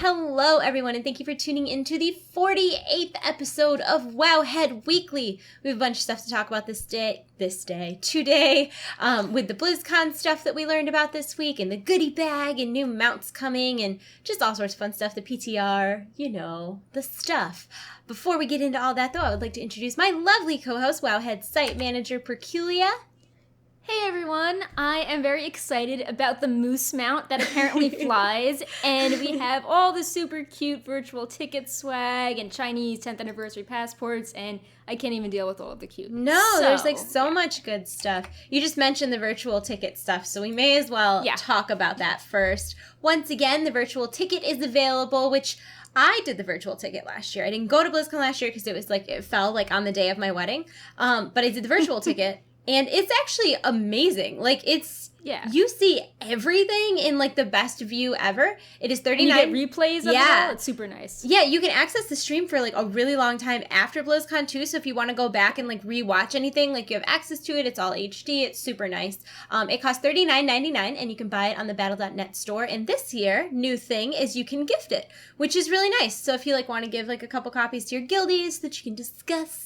Hello, everyone, and thank you for tuning into the 48th episode of Wowhead Weekly. We have a bunch of stuff to talk about today, with the BlizzCon stuff that we learned about this week, and the goodie bag, and new mounts coming, and just all sorts of fun stuff, the PTR, you know, the stuff. Before we get into all that, though, I would like to introduce my lovely co-host, Wowhead Site Manager Perculia. Hey everyone, I am very excited about the moose mount that apparently flies, and we have all the super cute virtual ticket swag and Chinese 10th anniversary passports, and I can't even deal with all of the cute. There's like so much good stuff. You just mentioned the virtual ticket stuff, so we may as well talk about that first. Once again, the virtual ticket is available, which I did the virtual ticket last year. I didn't go to BlizzCon last year because it fell like on the day of my wedding, but I did the virtual ticket. And it's actually amazing. Like, you see everything in, like, the best view ever. It is 39. And you get replays of it all. It's super nice. Yeah, you can access the stream for, like, a really long time after BlizzCon, too. So if you want to go back and, like, rewatch anything, like, you have access to it. It's all HD. It's super nice. It costs $39.99, and you can buy it on the Battle.net store. And this year, new thing is you can gift it, which is really nice. So if you, like, want to give, like, a couple copies to your guildies so that you can discuss,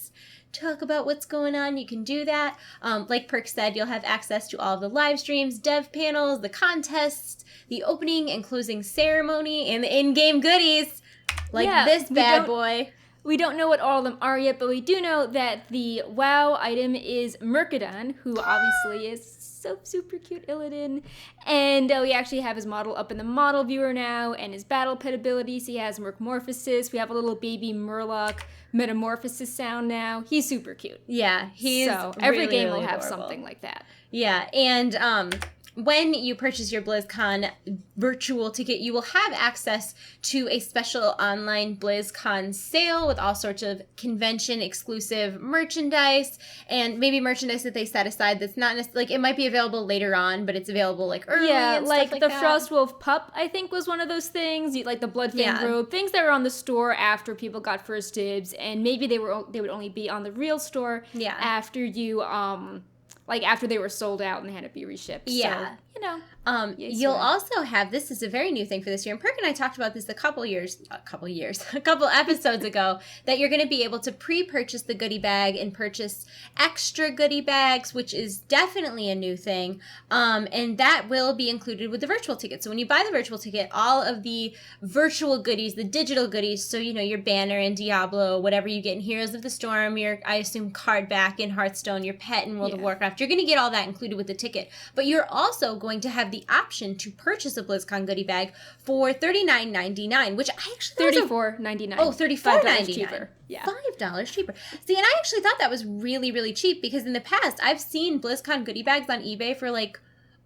talk about what's going on, you can do that. Like Perk said, you'll have access to all of the live streams, dev panels, the contests, the opening and closing ceremony, and the in-game goodies, like this bad boy. We don't know what all of them are yet, but we do know that the WoW item is Mercadon, who obviously is so super cute Illidan, and we actually have his model up in the model viewer now, and his battle pet abilities. He has Mercmorphosis. We have a little baby Murloc metamorphosis sound now. He's super cute. Yeah, every really, game really will have adorable. something like that. Yeah, and when you purchase your BlizzCon virtual ticket, you will have access to a special online BlizzCon sale with all sorts of convention-exclusive merchandise, and maybe merchandise that they set aside that's not necessarily, like, it might be available later on, but it's available, like, early and like stuff like the that. Frostwolf pup, I think, was one of those things, like the Bloodfang robe, things that were on the store after people got first dibs, and maybe they would only be on the real store after you, after they were sold out and they had to be reshipped. Yeah. So, you know. You'll also have, this is a very new thing for this year, and Perk and I talked about this a couple episodes ago, that you're going to be able to pre-purchase the goodie bag and purchase extra goodie bags, which is definitely a new thing, and that will be included with the virtual ticket. So when you buy the virtual ticket, all of the virtual goodies, the digital goodies, so, you know, your banner in Diablo, whatever you get in Heroes of the Storm, your, I assume, card back in Hearthstone, your pet in World of Warcraft, you're going to get all that included with the ticket, but you're also going to have the option to purchase a BlizzCon goodie bag for $39.99, which I actually thought $34.99. Oh, $34.99 cheaper. Yeah. $5 cheaper. See, and I actually thought that was really, really cheap, because in the past, I've seen BlizzCon goodie bags on eBay for like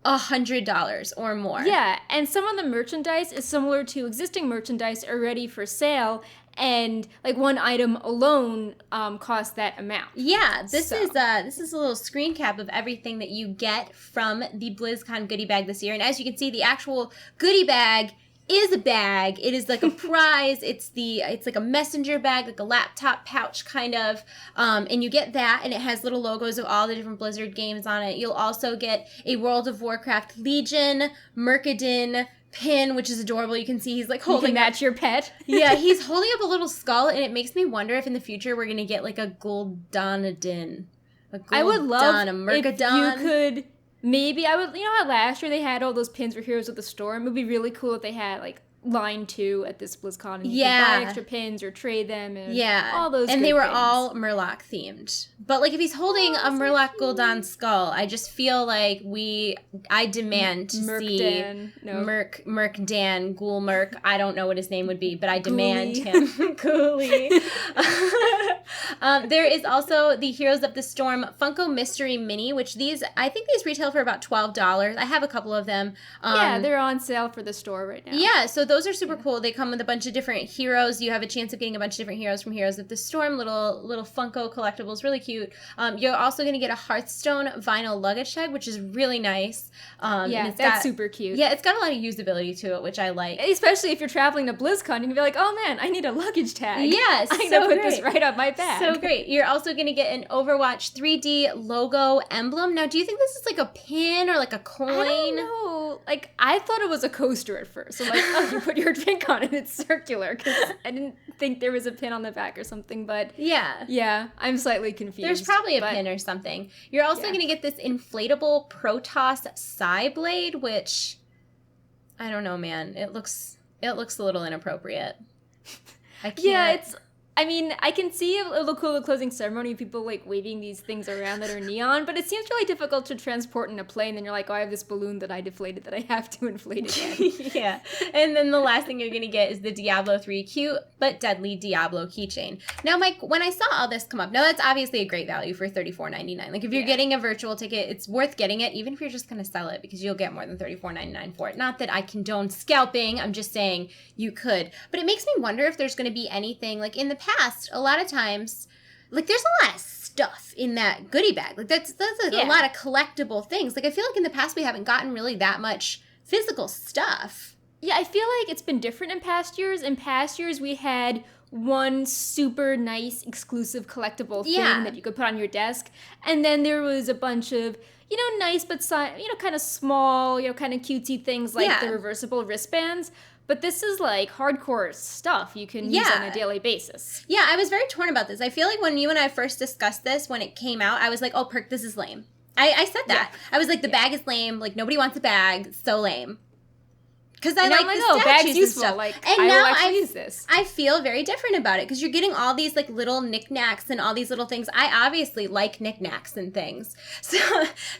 $100 or more. Yeah, and some of the merchandise is similar to existing merchandise already for sale, and like one item alone costs that amount. Yeah, this is a little screen cap of everything that you get from the BlizzCon goodie bag this year. And as you can see, the actual goodie bag is a bag. It is like a prize. It's like a messenger bag, like a laptop pouch kind of. And you get that, and it has little logos of all the different Blizzard games on it. You'll also get a World of Warcraft Legion, Mercadon pin, which is adorable. You can see he's like holding match your pet. Yeah, he's holding up a little skull, and it makes me wonder if in the future we're gonna get like a Gul'danadin. I would love a Mercadon. If you could. Maybe I would. You know how last year they had all those pins for Heroes of the Storm? It would be really cool if they had like line 2 at this BlizzCon, and you could buy extra pins or trade them, and all those. And they were things. all Murloc themed. But like if he's holding a Murloc Gul'dan skull, I just feel like I demand to see Mercdan, Ghoul Merc. I don't know what his name would be, but I demand him. Ghoulie. There is also the Heroes of the Storm Funko Mystery Mini, which I think these retail for about $12. I have a couple of them. They're on sale for the store right now. Yeah, so those are super cool. They come with a bunch of different heroes. You have a chance of getting a bunch of different heroes from Heroes of the Storm, little Funko collectibles, really cute. You're also going to get a Hearthstone vinyl luggage tag, which is really nice. That's super cute. Yeah, it's got a lot of usability to it, which I like. Especially if you're traveling to BlizzCon, you can be like, oh man, I need a luggage tag. Yeah, I'm going to put this right on my bag. So great. You're also going to get an Overwatch 3D logo emblem. Now, do you think this is like a pin or like a coin? I don't know. Like, I thought it was a coaster at first. So like, oh, you put your drink on and it's circular, because I didn't think there was a pin on the back or something, but yeah, I'm slightly confused. There's probably a pin or something. You're also going to get this inflatable Protoss Psy Blade, which, I don't know, man. It looks a little inappropriate. I can't. Yeah, I can see a little cool closing ceremony of people like waving these things around that are neon, but it seems really difficult to transport in a plane. And you're like, oh, I have this balloon that I deflated that I have to inflate again. Yeah. And then the last thing you're going to get is the Diablo 3 cute but deadly Diablo keychain. Now, Mike, when I saw all this come up, now that's obviously a great value for $34.99. Like, if you're getting a virtual ticket, it's worth getting it, even if you're just going to sell it, because you'll get more than $34.99 for it. Not that I condone scalping. I'm just saying you could. But it makes me wonder if there's going to be anything, like in the past, a lot of times, like, there's a lot of stuff in that goodie bag. Like, that's a lot of collectible things. Like, I feel like in the past we haven't gotten really that much physical stuff. Yeah, I feel like it's been different in past years. In past years, we had one super nice exclusive collectible thing that you could put on your desk. And then there was a bunch of, nice but, kind of small, kind of cutesy things like the reversible wristbands. But this is like hardcore stuff you can use on a daily basis. Yeah, I was very torn about this. I feel like when you and I first discussed this, when it came out, I was like, oh, Perk, this is lame. I said that. Yeah. I was like, the bag is lame. Like, nobody wants a bag. So lame. Because I like the statues and stuff. Like, and I now will actually use this. I feel very different about it because you're getting all these like little knickknacks and all these little things. I obviously like knickknacks and things, so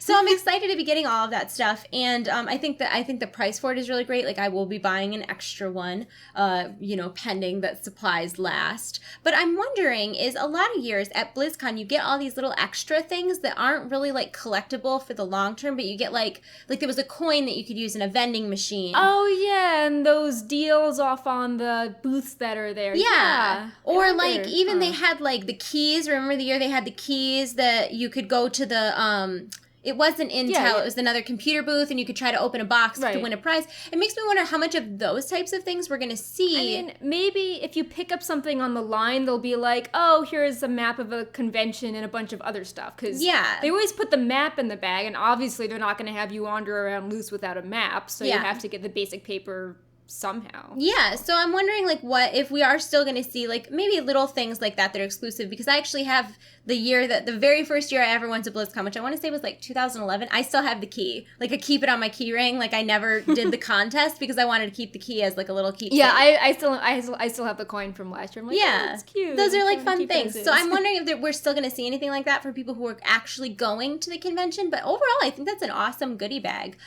I'm excited to be getting all of that stuff. And I think the price for it is really great. Like, I will be buying an extra one, pending that supplies last. But I'm wondering, is a lot of years at BlizzCon you get all these little extra things that aren't really like collectible for the long term, but you get like there was a coin that you could use in a vending machine. Oh yeah, and those deals off on the booths that are there. Yeah. Or like even they had like the keys. Remember the year they had the keys that you could go to the it wasn't Intel, it was another computer booth, and you could try to open a box to win a prize. It makes me wonder how much of those types of things we're going to see. I mean, maybe if you pick up something on the line, they'll be like, oh, here's a map of a convention and a bunch of other stuff. Because they always put the map in the bag, and obviously they're not going to have you wander around loose without a map, so you have to get the basic paper somehow. Yeah, so I'm wondering like what if we are still going to see like maybe little things like that are exclusive, because I actually have the very first year I ever went to BlizzCon, which I want to say was like 2011. I still have the key. Like, I keep it on my key ring. Like, I never did the contest because I wanted to keep the key as like a little keepsake. Yeah, I still have the coin from last year. I'm like, oh, it's cute. Those are like fun things. So I'm wondering if we're still going to see anything like that for people who are actually going to the convention. But overall, I think that's an awesome goodie bag.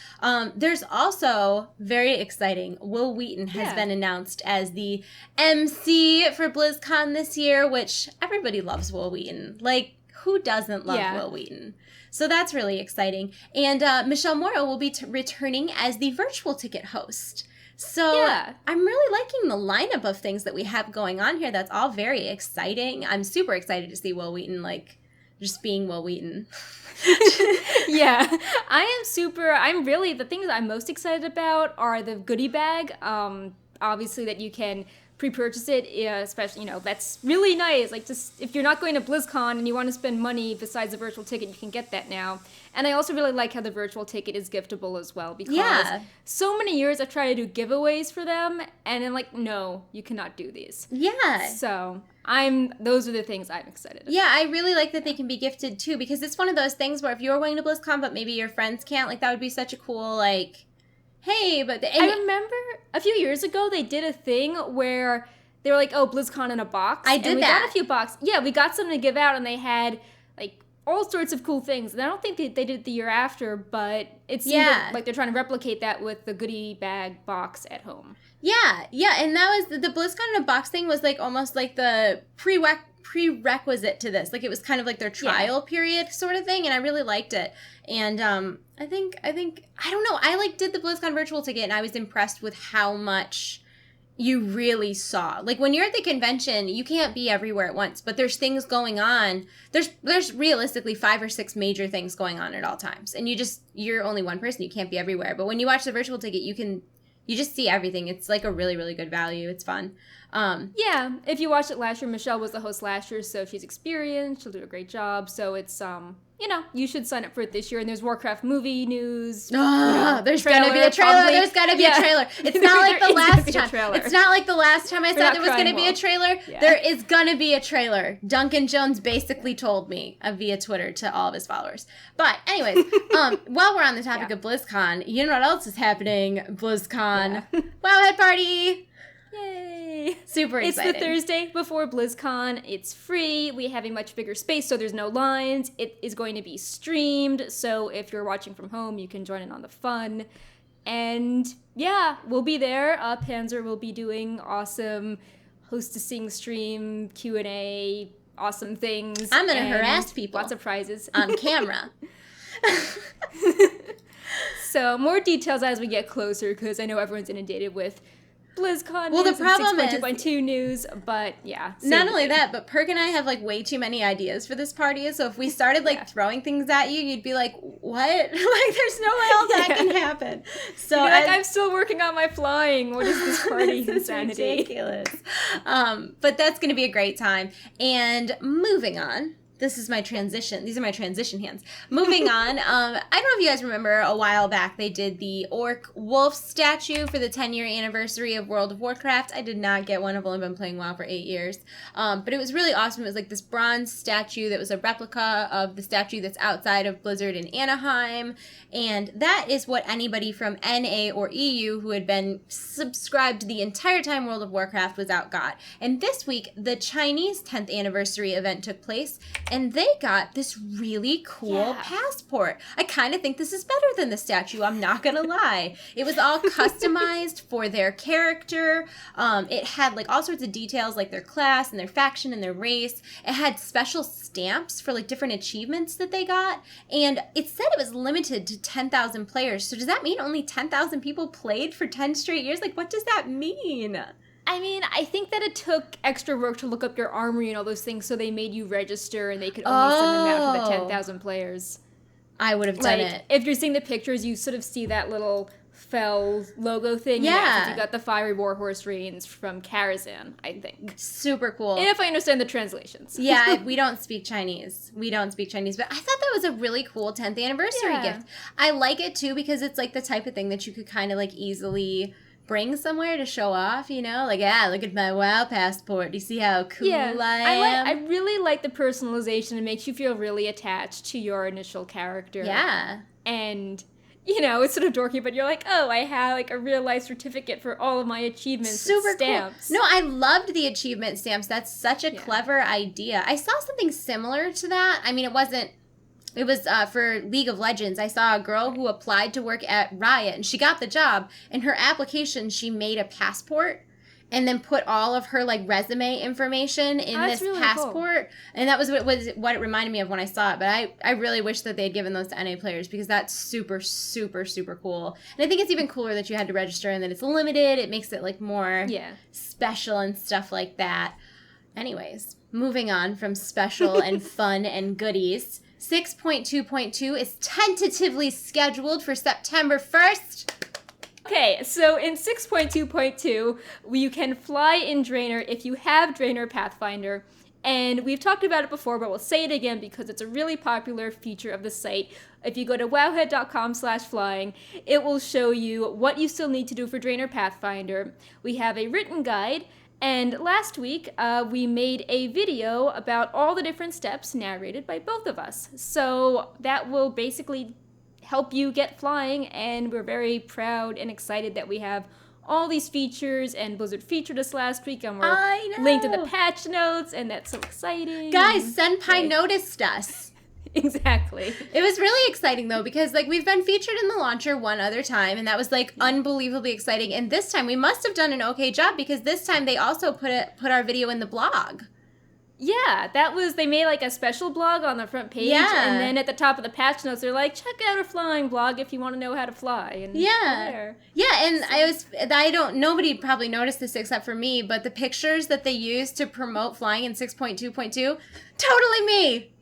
There's also, very exciting, Will Wheaton has been announced as the MC for BlizzCon this year, which everybody loves Will Wheaton. Like, who doesn't love Will Wheaton? So that's really exciting. And Michelle Morrow will be returning as the virtual ticket host. So I'm really liking the lineup of things that we have going on here. That's all very exciting. I'm super excited to see Will Wheaton, like, just being Will Wheaton. Yeah, the things I'm most excited about are the goodie bag. Obviously that you can pre-purchase it, especially, that's really nice. Like, just if you're not going to BlizzCon and you want to spend money besides the virtual ticket, you can get that now. And I also really like how the virtual ticket is giftable as well, because so many years I've tried to do giveaways for them, and I'm like, no, you cannot do these. Yeah. So those are the things I'm excited about. Yeah, I really like that they can be gifted too, because it's one of those things where if you're going to BlizzCon but maybe your friends can't, like, that would be such a cool, like, hey, but... I remember a few years ago they did a thing where they were like, oh, BlizzCon in a box. I did that. We got a few boxes. Yeah, we got some to give out, and they had, like, all sorts of cool things. And I don't think they did it the year after, but it seemed like they're trying to replicate that with the goodie bag box at home. Yeah, and that was... The BlizzCon in a box thing was, like, almost like the prerequisite to this. Like, it was kind of like their trial period sort of thing, and I really liked it. And I think I don't know, I like did the BlizzCon virtual ticket, and I was impressed with how much you really saw. Like, when you're at the convention, you can't be everywhere at once, but there's things going on. There's realistically 5 or 6 major things going on at all times, and you're only one person, you can't be everywhere. But when you watch the virtual ticket, you just see everything. It's like a really, really good value. It's fun. If you watched it last year, Michelle was the host last year, so she's experienced. She'll do a great job. So it's you should sign up for it this year. And there's Warcraft movie news. There's gonna be a trailer. Probably. There's gotta be a trailer. It's not like the last time. It's not like the last time I said there was gonna be a trailer. Yeah. There is gonna be a trailer. Duncan Jones basically told me via Twitter to all of his followers. But anyways, while we're on the topic of BlizzCon, you know what else is happening? BlizzCon. Wowhead party. Yay! Super exciting. It's the Thursday before BlizzCon. It's free. We have a much bigger space, so there's no lines. It is going to be streamed, so if you're watching from home, you can join in on the fun. And yeah, we'll be there. Panzer will be doing awesome hostessing stream, Q&A, awesome things. I'm gonna harass people. Lots of prizes. On camera. So more details as we get closer, because I know everyone's inundated with BlizzCon well, news the problem and is 6.2 news, but yeah. Not only that, but Perk and I have like way too many ideas for this party. So if we started like throwing things at you, you'd be like, "What? Like, there's no way all that can happen." So I'm still working on my flying. What is this party insanity? Ridiculous. But that's going to be a great time. And moving on. This is my transition. These are my transition hands. Moving on. I don't know if you guys remember a while back they did the orc wolf statue for the 10-year anniversary of World of Warcraft. I did not get one. I've only been playing WoW for 8 years. But it was really awesome. It was like this bronze statue that was a replica of the statue that's outside of Blizzard in Anaheim. And that is what anybody from NA or EU who had been subscribed the entire time World of Warcraft was out got. And this week, the Chinese 10th anniversary event took place. And they got this really cool passport. I kind of think this is better than the statue. I'm not going to lie. It was all customized for their character. It had like all sorts of details like their class and their faction and their race. It had special stamps for like different achievements that they got. And it said it was limited to 10,000 players. So does that mean only 10,000 people played for 10 straight years? Like, what does that mean? I mean, I think that it took extra work to look up your armory and all those things, so they made you register and they could only send them out to the 10,000 players. I would have done it. If you're seeing the pictures, you sort of see that little fell logo thing. Yeah. You got the fiery warhorse reins from Karazhan, I think. Super cool. And if I understand the translations. Yeah, we don't speak Chinese. But I thought that was a really cool 10th anniversary gift. I like it, too, because it's like the type of thing that you could kind of like easily bring somewhere to show off, you know? Like, look at my WoW passport. Do you see how cool I am? I really like the personalization. It makes you feel really attached to your initial character. Yeah. And, it's sort of dorky, but you're like, oh, I have like a real life certificate for all of my achievements. Super stamps. Cool. No, I loved the achievement stamps. That's such a clever idea. I saw something similar to that. I mean, it was for League of Legends. I saw a girl who applied to work at Riot, and she got the job. In her application, she made a passport and then put all of her like resume information in this really passport. Cool. And that was what it reminded me of when I saw it. But I really wish that they had given those to NA players because that's super, super, super cool. And I think it's even cooler that you had to register and that it's limited. It makes it like more special and stuff like that. Anyways, moving on from special and fun and goodies. 6.2.2 is tentatively scheduled for September 1st. Okay, so in 6.2.2, you can fly in Draenor if you have Draenor Pathfinder. And we've talked about it before, but we'll say it again because it's a really popular feature of the site. If you go to wowhead.com/flying, it will show you what you still need to do for Draenor Pathfinder. We have a written guide. And last week, we made a video about all the different steps narrated by both of us. So that will basically help you get flying, and we're very proud and excited that we have all these features, and Blizzard featured us last week, and we're linked in the patch notes, and that's so exciting. Guys, Senpai noticed us. Exactly. It was really exciting, though, because, like, we've been featured in the launcher one other time, and that was, like, unbelievably exciting. And this time, we must have done an okay job, because this time they also put our video in the blog. Yeah, they made, like, a special blog on the front page, and then at the top of the patch notes, they're like, check out our flying blog if you want to know how to fly. And and nobody probably noticed this except for me, but the pictures that they used to promote flying in 6.2.2, totally me!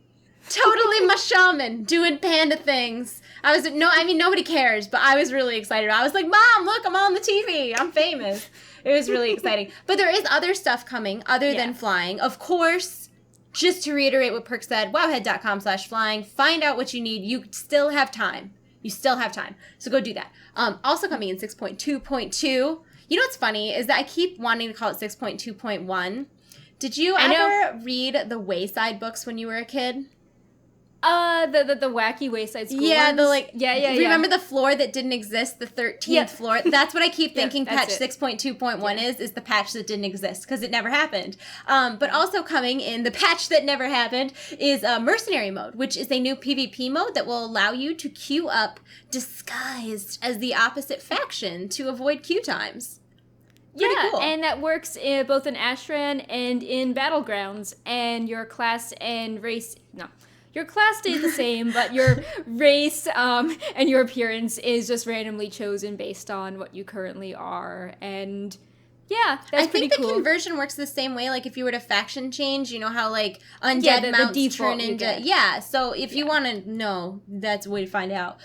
Totally my shaman doing panda things. Nobody cares, but I was really excited. I was like, Mom, look, I'm on the TV. I'm famous. It was really exciting. But there is other stuff coming other than flying. Of course, just to reiterate what Perk said, wowhead.com/flying. Find out what you need. You still have time. So go do that. Also coming in 6.2.2. You know what's funny is that I keep wanting to call it 6.2.1. Did you ever read the Wayside books when you were a kid? The wacky Wayside School Yeah, ones? Yeah. Remember the floor that didn't exist, the 13th floor? That's what I keep thinking patch 6.2.1 is the patch that didn't exist, because it never happened. But also coming in the patch that never happened is Mercenary Mode, which is a new PvP mode that will allow you to queue up disguised as the opposite faction to avoid queue times. Pretty cool. And that works both in Ashran and in Battlegrounds, and your class and race... No. Your class stays the same, but your race and your appearance is just randomly chosen based on what you currently are. And yeah, that's pretty cool. I think the conversion works the same way. Like if you were to faction change, you know how like undead mounts turn into... Yeah, so if you want to know, that's a way to find out.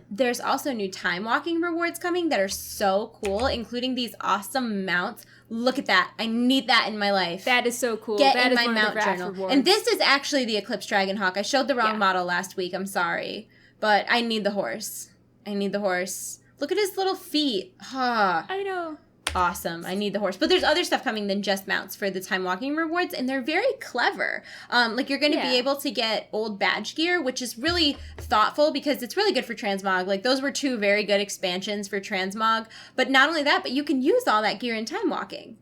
There's also new time walking rewards coming that are so cool, including these awesome mounts. Look at that. I need that in my life. That is so cool. Get that in is my mount journal. Rewards. And this is actually the Eclipse Dragonhawk. I showed the wrong model last week. I'm sorry. But I need the horse. Look at his little feet. I know. Awesome. I need the horse. But there's other stuff coming than just mounts for the time walking rewards, and they're very clever. Like you're going to be able to get old badge gear, which is really thoughtful because it's really good for transmog. Like those were two very good expansions for transmog. But not only that, but you can use all that gear in time walking.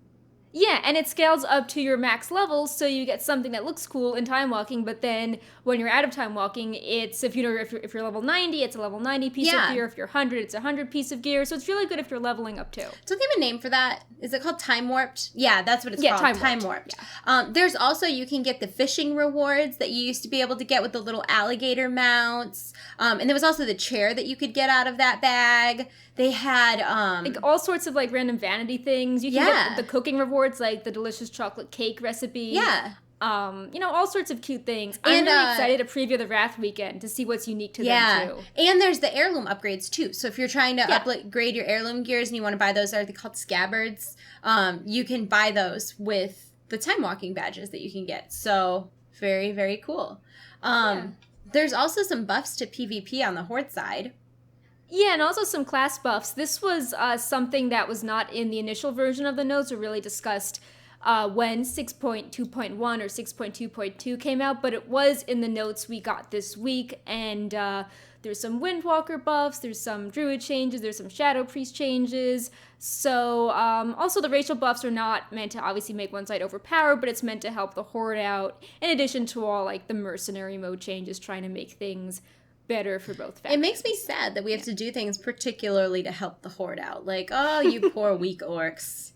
Yeah, and it scales up to your max levels, so you get something that looks cool in time walking, but then when you're out of time walking, it's, if you're level 90, it's a level 90 piece of gear. If you're 100, it's a 100 piece of gear. So it's really good if you're leveling up too. Don't they have a name for that? Is it called Time Warped? Yeah, that's what it's called. Time Warped. Yeah. There's also, you can get the fishing rewards that you used to be able to get with the little alligator mounts. And there was also the chair that you could get out of that bag. They had like all sorts of like random vanity things. You can get the cooking rewards, like the delicious chocolate cake recipe. Yeah. All sorts of cute things. I'm really excited to preview the Wrath weekend to see what's unique to them too. And there's the heirloom upgrades too. So if you're trying to upgrade your heirloom gears and you want to buy those, are they called scabbards? You can buy those with the time walking badges that you can get. So very, very cool. There's also some buffs to PvP on the Horde side. Yeah, and also some class buffs. This was something that was not in the initial version of the notes or really discussed when 6.2.1 or 6.2.2 came out, but it was in the notes we got this week, and there's some Windwalker buffs, there's some Druid changes, there's some Shadow Priest changes, so also the racial buffs are not meant to obviously make one side overpowered, but it's meant to help the Horde out, in addition to all like the mercenary mode changes, trying to make things better for both factions. It makes me sad that we have to do things particularly to help the Horde out. Like, oh, you poor weak orcs.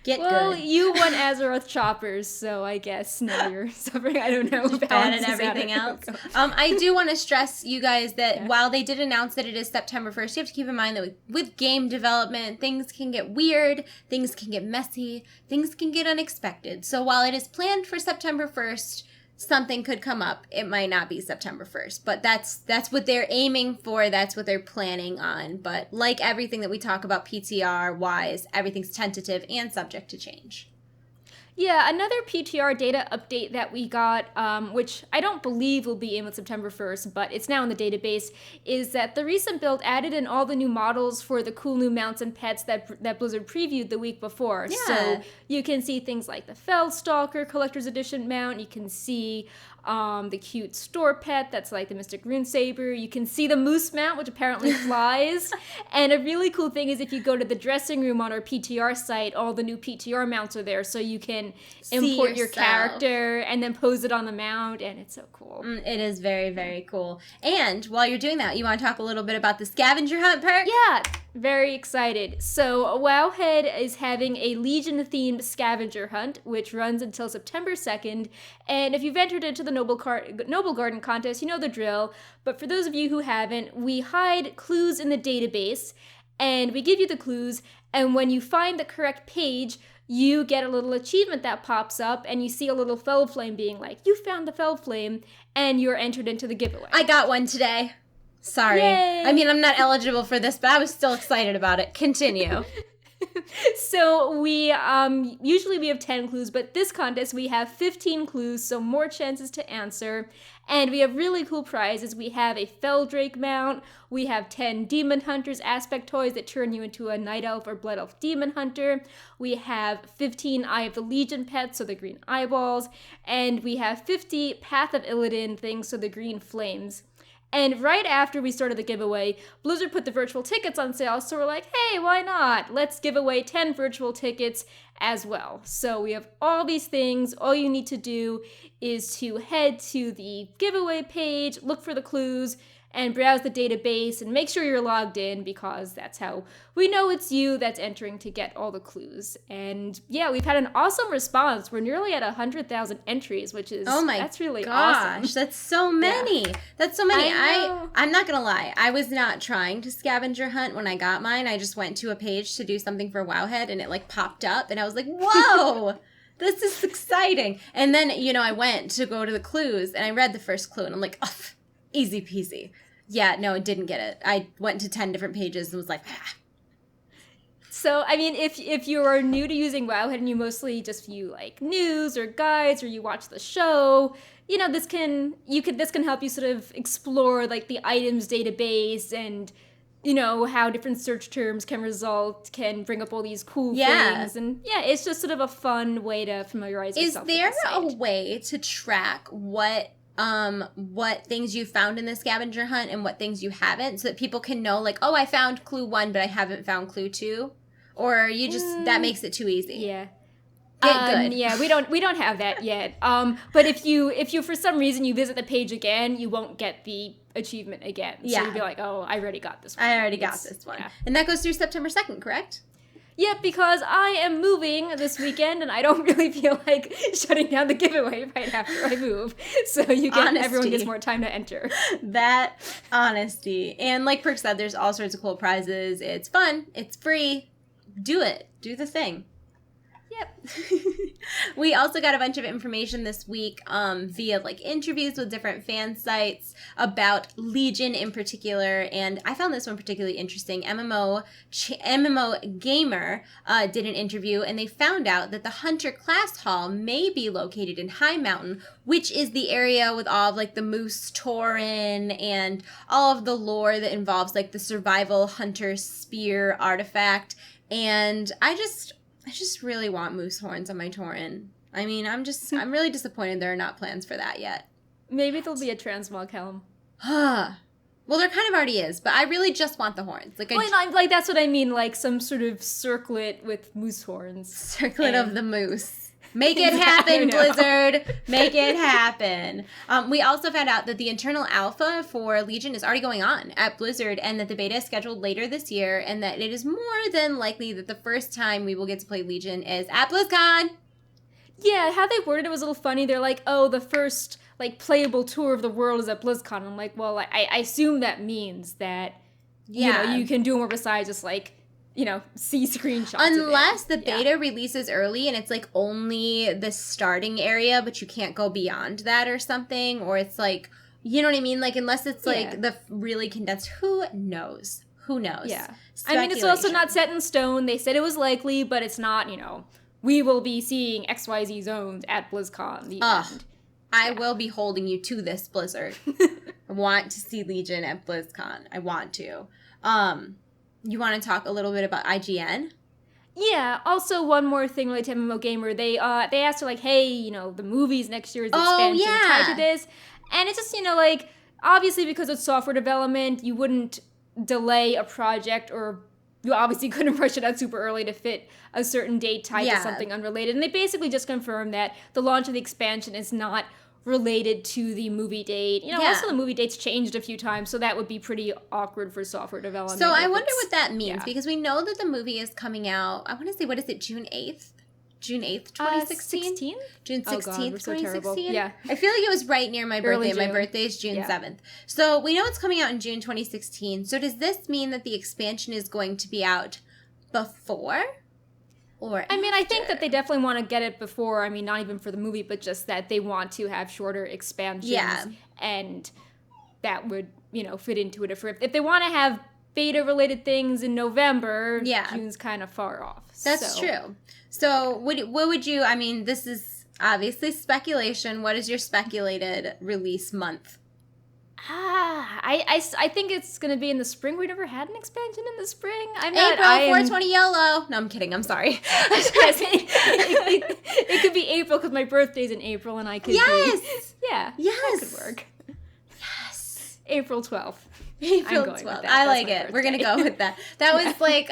Get good. Well, you won Azeroth choppers, so I guess now you're suffering. I don't know. Bad and everything else. I do want to stress, you guys, that while they did announce that it is September 1st, you have to keep in mind that with game development, things can get weird, things can get messy, things can get unexpected. So while it is planned for September 1st, something could come up. It might not be September 1st, but that's what they're aiming for. That's what they're planning on. But like everything that we talk about PTR-wise, everything's tentative and subject to change. Yeah, another PTR data update that we got, which I don't believe will be in with September 1st, but it's now in the database, is that the recent build added in all the new models for the cool new mounts and pets that Blizzard previewed the week before. Yeah. So you can see things like the Fellstalker Collector's Edition mount, you can see the cute store pet that's like the Mystic Rune Saber. You can see the moose mount, which apparently flies. And a really cool thing is if you go to the dressing room on our PTR site, all the new PTR mounts are there, so you can import your character and then pose it on the mount, and it's so cool. It is very, very cool. And while you're doing that, you want to talk a little bit about the scavenger hunt perk? Yeah, very excited. So Wowhead is having a Legion-themed scavenger hunt, which runs until September 2nd. And if you've entered into the Noble Garden contest, you know the drill. But for those of you who haven't, we hide clues in the database, and we give you the clues, and when you find the correct page, you get a little achievement that pops up, and you see a little fell flame being like, you found the fell flame, and you're entered into the giveaway. I got one today. Sorry. Yay. I mean, I'm not eligible for this, but I was still excited about it. Continue. So we usually we have 10 clues, but this contest we have 15 clues, so more chances to answer. And we have really cool prizes. We have a Feldrake mount, we have 10 Demon Hunters aspect toys that turn you into a Night Elf or Blood Elf Demon Hunter. We have 15 Eye of the Legion pets, so the green eyeballs. And we have 50 Path of Illidan things, so the green flames. And right after we started the giveaway, Blizzard put the virtual tickets on sale, so we're like, hey, why not? Let's give away 10 virtual tickets as well. So we have all these things. All you need to do is to head to the giveaway page, look for the clues, and browse the database and make sure you're logged in, because that's how we know it's you that's entering to get all the clues. And yeah, we've had an awesome response. We're nearly at 100,000 entries, which is that's really awesome. That's so many. Yeah. That's so many. I'm not gonna lie, I was not trying to scavenger hunt when I got mine. I just went to a page to do something for Wowhead, and it like popped up, and I was like, whoa. This is exciting. And then, I went to go to the clues, and I read the first clue, and I'm like, oh, easy peasy. Yeah, no, I didn't get it. I went to 10 different pages and was like, ah. So, I mean, if you are new to using Wowhead and you mostly just view like news or guides, or you watch the show, this can help you sort of explore like the items database and how different search terms can bring up all these cool things. And yeah, it's just sort of a fun way to familiarize yourself with the site. Is there a way to track what things you found in the scavenger hunt and what things you haven't, so that people can know, like, oh, I found clue 1, but I haven't found clue 2? Or you just, that makes it too easy? Yeah. Good. Yeah, we don't have that yet. But if you for some reason you visit the page again, you won't get the achievement again. So you'll be like, oh, I already got this one. Yeah. And that goes through September 2nd, correct? Yep, because I am moving this weekend, and I don't really feel like shutting down the giveaway right after I move. So everyone gets more time to enter. That honesty. And like Perk said, there's all sorts of cool prizes. It's fun. It's free. Do it. Do the thing. Yep. We also got a bunch of information this week via like interviews with different fan sites about Legion in particular, and I found this one particularly interesting. MMO Gamer did an interview, and they found out that the Hunter class hall may be located in High Mountain, which is the area with all of like the Moose Tauren and all of the lore that involves like the survival Hunter spear artifact. And I just really want moose horns on my Tauren. I mean, I'm really disappointed there are not plans for that yet. Maybe there'll be a transmog helm. Well, there kind of already is, but I really just want the horns. Like that's what I mean, like some sort of circlet with moose horns. Circlet of the moose. Make it happen, Blizzard. Make it happen. We also found out that the internal alpha for Legion is already going on at Blizzard, and that the beta is scheduled later this year, and that it is more than likely that the first time we will get to play Legion is at BlizzCon. Yeah, how they worded it was a little funny. They're like, oh, the first like playable tour of the world is at BlizzCon. I'm like, well, I assume that means that you can do more besides just like see screenshots. Unless the beta releases early and it's like only the starting area, but you can't go beyond that or something, or it's like, you know what I mean? Like, unless it's like the really condensed, who knows? Yeah. I mean, it's also not set in stone. They said it was likely, but it's not, we will be seeing XYZ zones at BlizzCon. I will be holding you to this, Blizzard. I want to see Legion at BlizzCon. I want to. You want to talk a little bit about IGN? Yeah, also one more thing related to MMO Gamer. They asked her, like, hey, the movies next year's expansion tied to this. And it's just, like, obviously because it's software development, you wouldn't delay a project, or you obviously couldn't rush it out super early to fit a certain date tied to something unrelated. And they basically just confirmed that the launch of the expansion is not related to the movie date. Also the movie date's changed a few times, so that would be pretty awkward for software development. So I wonder what that means, because we know that the movie is coming out, I want to say, what is it, June 8th? June 8th, 2016? June 16th, oh God, we're so 2016? Yeah. I feel like it was right near my birthday. My birthday is June 7th. So we know it's coming out in June 2016. So does this mean that the expansion is going to be out before? Or I mean, I think that they definitely want to get it before. I mean, not even for the movie, but just that they want to have shorter expansions. Yeah. And that would, fit into it. If they want to have beta-related things in November, Yeah. June's kind of far off. That's true. So what would you, I mean, this is obviously speculation. What is your speculated release month? I think it's going to be in the spring. We never had an expansion in the spring. April 420 YOLO. No, I'm kidding. I'm sorry. It could be April because my birthday's in April and I could Yes! Yeah. Yes! That could work. Yes. April 12th. April I'm going 12th. with that. I That's like my it. We're going to birthday. go with that. That was like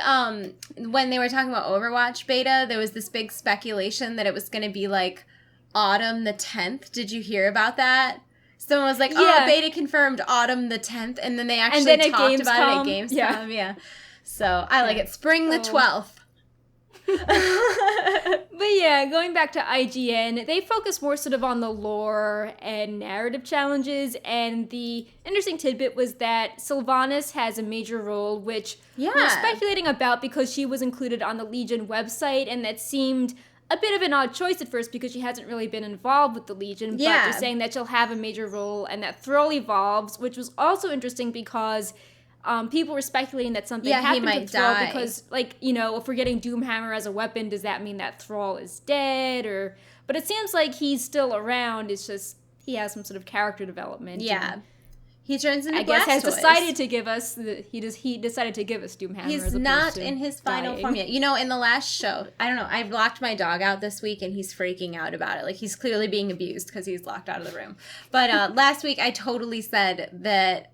when they were talking about Overwatch beta, there was this big speculation that it was going to be like autumn the 10th. Did you hear about that? Someone was like, Yeah. beta confirmed autumn the 10th, and then they actually then at talked about it at Gamescom. Gamescom. Yeah. So I like it. Spring the 12th. But yeah, going back to IGN, they focus more sort of on the lore and narrative challenges, and the interesting tidbit was that Sylvanas has a major role, which we were speculating about because she was included on the Legion website, and that seemed a bit of an odd choice at first because she hasn't really been involved with the Legion, but they're saying that she'll have a major role and that Thrall evolves, which was also interesting because people were speculating that something happened to Thrall die. because, like, you know, if we're getting Doomhammer as a weapon, does that mean that Thrall is dead? But it seems like he's still around. It's just he has some sort of character development. Yeah. He turns into I guess has Blastoise. decided to give us he decided to give us Doomhammer. He's as not in his final dying. form yet. You know, in the last show, I don't know, I've locked my dog out this week and he's freaking out about it. Like, he's clearly being abused because he's locked out of the room. But last week, I totally said that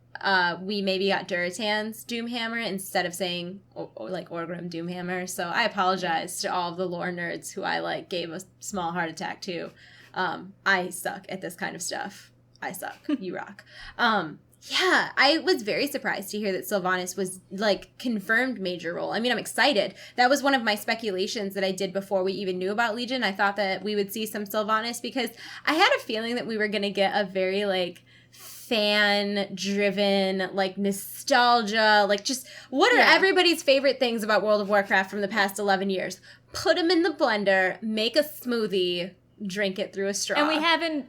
we maybe got Duratan's Doomhammer instead of saying, like, Orgrim Doomhammer. So I apologize to all of the lore nerds who I, like, gave a small heart attack to. I suck at this kind of stuff. I suck. You rock. Yeah, I was very surprised to hear that Sylvanas was, like, confirmed major role. I mean, I'm excited. That was one of my speculations that I did before we even knew about Legion. I thought that we would see some Sylvanas because I had a feeling that we were going to get a very, like, fan-driven, like, nostalgia, like, just what are everybody's favorite things about World of Warcraft from the past 11 years? Put them in the blender, make a smoothie, drink it through a straw. And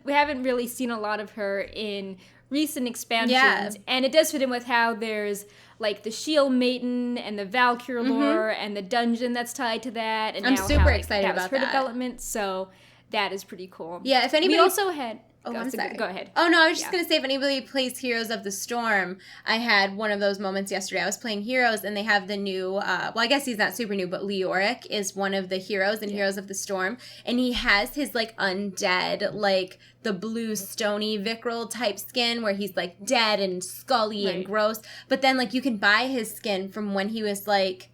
we haven't really seen a lot of her in recent expansions, and it does fit in with how there's like the Shield Maiden and the Valkyr lore and the dungeon that's tied to that, and I'm now super how, excited that was about her that. development. So that is pretty cool. Yeah, if anybody we also had. I'm sorry. Go ahead. Oh, no, I was just going to say, if anybody plays Heroes of the Storm, I had one of those moments yesterday. I was playing Heroes, and they have the new, well, I guess he's not super new, but Leoric is one of the heroes in Heroes of the Storm, and he has his, like, undead, like, the blue stony Vicryl type skin, where he's, like, dead and scully and gross, but then, like, you can buy his skin from when he was, like,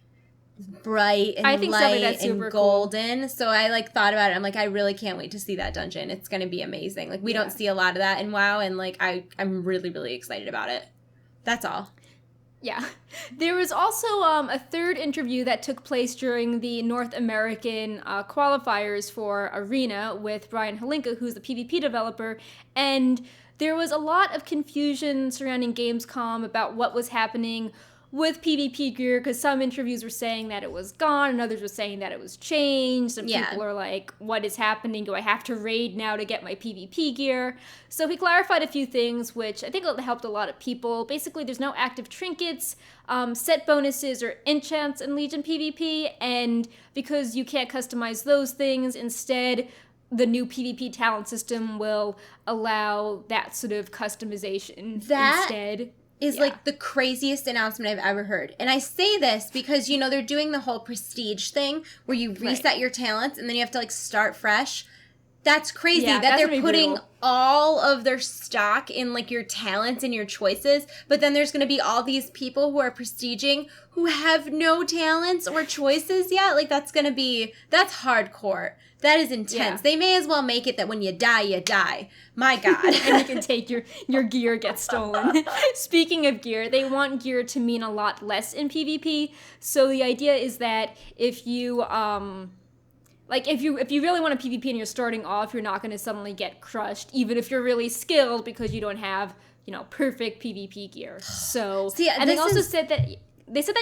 bright and light and golden. Cool. So I like thought about it. I'm like, I really can't wait to see that dungeon. It's going to be amazing. Like, we don't see a lot of that in WoW, and like I'm really, really excited about it. That's all. Yeah. There was also a third interview that took place during the North American qualifiers for Arena with Brian Halinka, who's the PvP developer, and there was a lot of confusion surrounding Gamescom about what was happening with PvP gear, because some interviews were saying that it was gone, and others were saying that it was changed, and people are like, what is happening? Do I have to raid now to get my PvP gear? So he clarified a few things, which I think helped a lot of people. Basically, there's no active trinkets, set bonuses, or enchants in Legion PvP, and because you can't customize those things, instead, the new PvP talent system will allow that sort of customization instead. Is like the craziest announcement I've ever heard. And I say this because, you know, they're doing the whole prestige thing where you reset your talents and then you have to like start fresh. That's crazy that they're putting all of their stock in like your talents and your choices, but then there's going to be all these people who are prestiging who have no talents or choices yet. Like that's hardcore. That is intense. Yeah. They may as well make it that when you die, you die. My God. And you can take your gear gets stolen. Speaking of gear, they want gear to mean a lot less in PvP. So the idea is that if you if you really want to PvP and you're starting off, you're not going to suddenly get crushed, even if you're really skilled, because you don't have, you know, perfect PvP gear. So and they also said that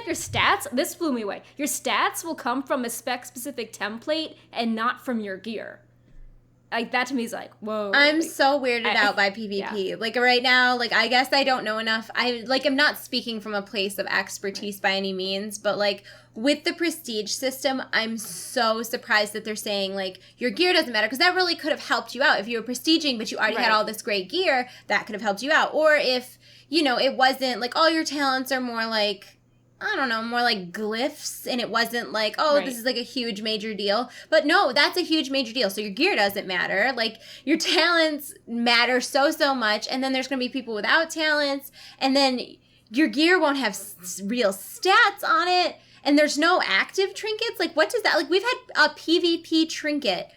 your stats, this blew me away, your stats will come from a spec-specific template and not from your gear. So, and they also said that your stats will come from a spec-specific template and not from your gear. So, and they also said that your stats will come from a spec-specific template and not from your gear. So, and they also said that your stats will come from a spec-specific template and not from your gear. So, and they also said that your stats will come from a spec-specific template and not from your gear. like, that to me is like, whoa. I'm like, so weirded out by PvP. Yeah. Like right now, like I guess I don't know enough. I'm not speaking from a place of expertise by any means, but like with the prestige system, I'm so surprised that they're saying like your gear doesn't matter, because that really could have helped you out if you were prestiging but you already had all this great gear. That could have helped you out. Or if, you know, it wasn't like all your talents are more like, I don't know, more like glyphs, and it wasn't like, oh, this is like a huge major deal. But no, that's a huge major deal. So your gear doesn't matter. Like your talents matter so much, and then there's going to be people without talents, and then your gear won't have real stats on it, and there's no active trinkets. Like what does that, like we've had a PvP trinket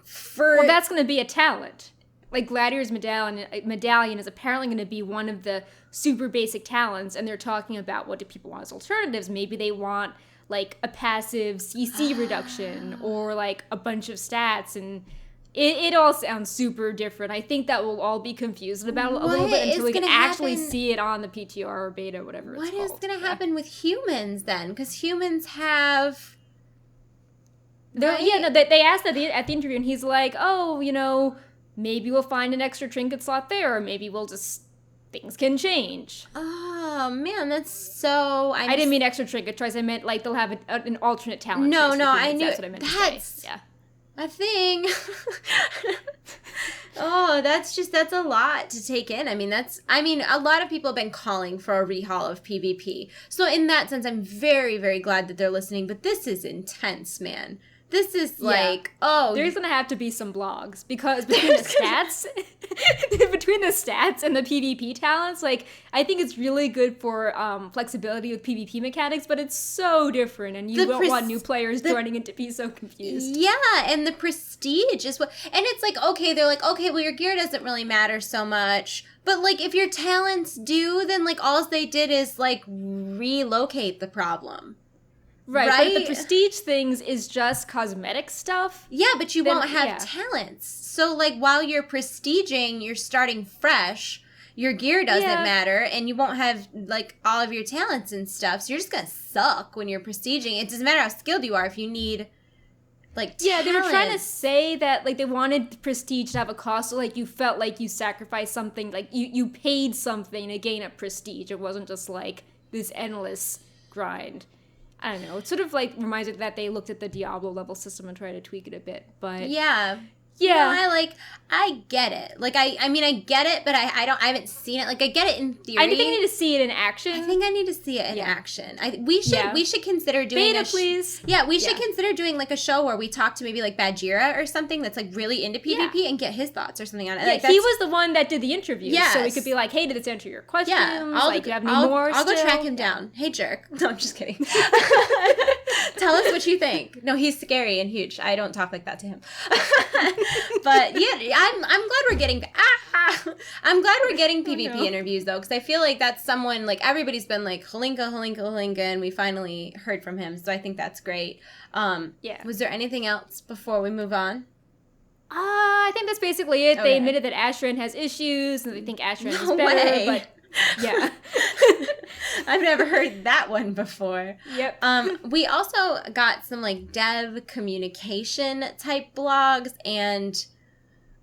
for... Well, that's going to be a talent. Like Gladiator's medallion is apparently going to be one of the super basic talents, and they're talking about what do people want as alternatives. Maybe they want like a passive CC reduction or like a bunch of stats, and it all sounds super different. I think that we'll all be confused about it a little bit until we can actually see it on the PTR or beta or whatever it's called. What is going to happen with humans then? Because humans have... Right? Yeah, no, they asked at the interview, and he's like, oh, you know, maybe we'll find an extra trinket slot there, or maybe we'll just... things can change. Oh, man, that's so... I didn't mean extra trinket choice. I meant, like, they'll have an alternate talent No, choice. I knew... That's what I meant to say. Yeah. A thing. Oh, that's a lot to take in. I mean, a lot of people have been calling for a rehaul of PvP. So in that sense, I'm very, very glad that they're listening. But this is intense, man. This is like, there's gonna have to be some blogs, because between the stats and the PvP talents, like, I think it's really good for flexibility with PvP mechanics, but it's so different, and you don't want new players joining in to be so confused. Yeah, and the prestige is what, and it's like, okay, they're like, okay, well, your gear doesn't really matter so much, but like, if your talents do, then like, all they did is like relocate the problem. Right, but if the prestige things is just cosmetic stuff... Yeah, but you won't have talents. So, like, while you're prestiging, you're starting fresh, your gear doesn't matter, and you won't have, like, all of your talents and stuff, so you're just gonna suck when you're prestiging. It doesn't matter how skilled you are if you need, like, talents. Yeah, they were trying to say that, like, they wanted prestige to have a cost, so, like, you felt like you sacrificed something, like, you paid something to gain a prestige. It wasn't just, like, this endless grind. I don't know. It sort of like reminds me that they looked at the Diablo level system and tried to tweak it a bit, but yeah. No, I get it. Like, I mean, I get it, but I haven't seen it. Like, I get it in theory. I think I need to see it in action. I think I need to see it in action. We should consider doing beta, please. Yeah, we should consider doing like a show where we talk to maybe like Badjira or something that's like really into PvP and get his thoughts or something on it. Yeah, like, he was the one that did the interview, yes. So we could be like, hey, did this answer your questions? Yeah, I'll go track him down. Hey, jerk. No, I'm just kidding. Tell us what you think. No, he's scary and huge. I don't talk like that to him. But yeah, I'm glad we're getting PvP interviews though, because I feel like that's someone, like, everybody's been like Holinka, and we finally heard from him, so I think that's great. Was there anything else before we move on? I think that's basically it. Okay. They admitted that Ashran has issues, and they think Ashran is better, but yeah. I've never heard that one before. Yep. We also got some like dev communication type blogs, and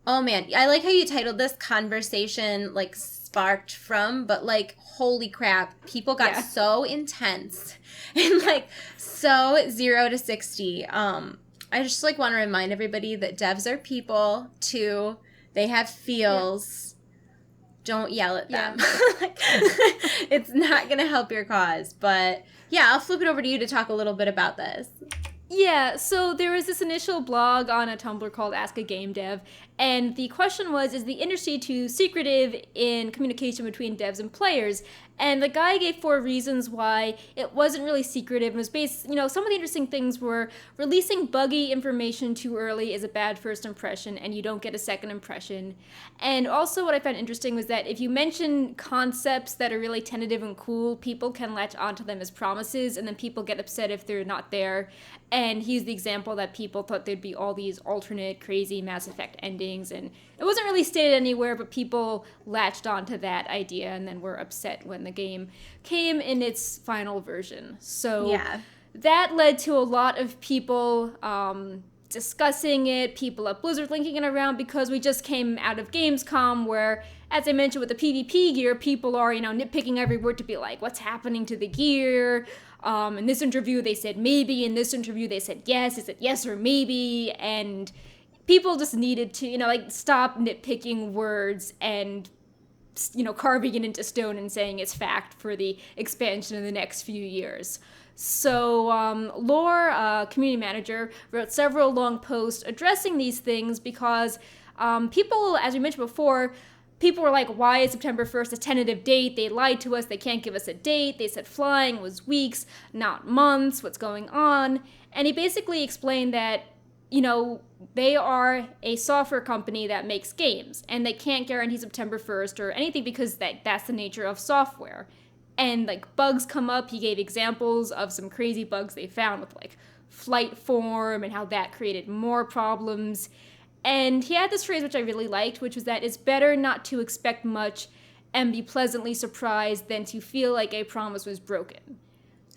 oh man, I like how you titled this "Conversation like Sparked From," but like, holy crap, people got so intense and like so 0 to 60. I just like want to remind everybody that devs are people too. They have feels. Don't yell at them. It's not going to help your cause. But yeah, I'll flip it over to you to talk a little bit about this. Yeah, so there was this initial blog on a Tumblr called Ask a Game Dev, and the question was, is the industry too secretive in communication between devs and players? And the guy gave 4 reasons why it wasn't really secretive. It was based, some of the interesting things were releasing buggy information too early is a bad first impression, and you don't get a second impression. And also what I found interesting was that if you mention concepts that are really tentative and cool, people can latch onto them as promises, and then people get upset if they're not there. And he's the example that people thought there'd be all these alternate, crazy Mass Effect endings, and it wasn't really stated anywhere, but people latched onto that idea and then were upset when the game came in its final version. So that led to a lot of people discussing it, people at Blizzard linking it around, because we just came out of Gamescom where, as I mentioned with the PvP gear, people are, nitpicking every word to be like, what's happening to the gear? In this interview, they said maybe. In this interview, they said yes. Is it yes or maybe? And people just needed to, stop nitpicking words and, carving it into stone and saying it's fact for the expansion in the next few years. So Lore, community manager, wrote several long posts addressing these things because people, as we mentioned before, people were like, why is September 1st a tentative date? They lied to us. They can't give us a date. They said flying was weeks, not months. What's going on? And he basically explained that, they are a software company that makes games, and they can't guarantee September 1st or anything because that's the nature of software. And, bugs come up. He gave examples of some crazy bugs they found with, flight form and how that created more problems. And he had this phrase which I really liked, which was that it's better not to expect much and be pleasantly surprised than to feel like a promise was broken.